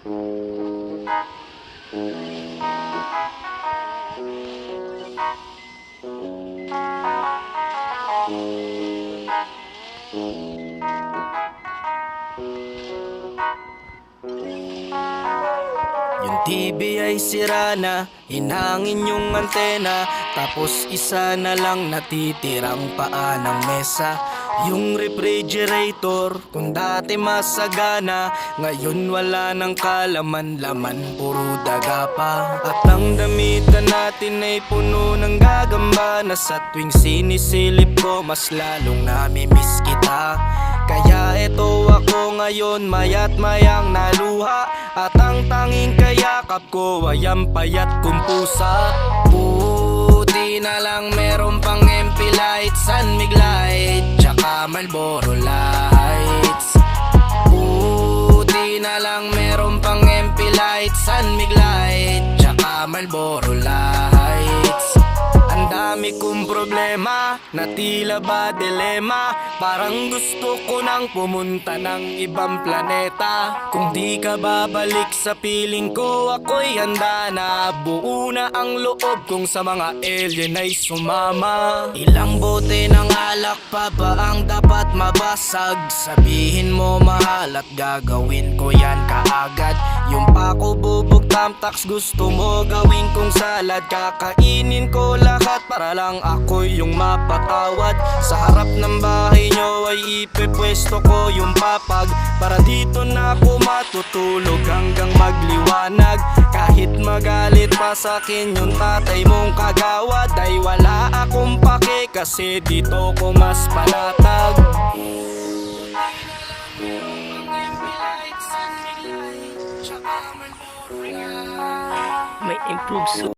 Yung TV ay sira na, hinangin yung antena, tapos isa na lang natitirang paa ng mesa. Yung refrigerator, kung dati masagana, ngayon wala nang kalaman-laman, puro daga pa. At ang damitan natin ay puno ng gagamba, na sa tuwing sinisilip ko mas lalong namimiss kita. Kaya eto ako ngayon, mayat mayang naluha, at ang tanging kayakap ko ay ang payat kong pusa. Buti na lang meron pang MP lights, San Mig light, tsaka Marlboro lights. Buti na lang meron pang MP lights, San Mig light, tsaka Marlboro lights. Ang dami kong problema, na tila ba dilema, parang gusto ko nang pumunta ng ibang planeta. Kung di ka babalik sa piling ko, ako'y handa na. Buo na ang loob kong sa mga alien ay sumama. Ilang bote ng alak pa ba ang dapat mabasag? Sabihin mo mahal at gagawin ko yan kaagad. Yung pako bubog tamtax gusto mo gawin kong salad, kakainin ko lahat para lang ako'y yung mapatawad. Sa harap ng bahay nyo ay ipepwesto ko yung papag, para dito na ako matutulog hanggang magliwanag. Kahit magalit pa sa'kin yung tatay mong kagawad, ay wala akong pake kasi dito ko mas panatag. May improve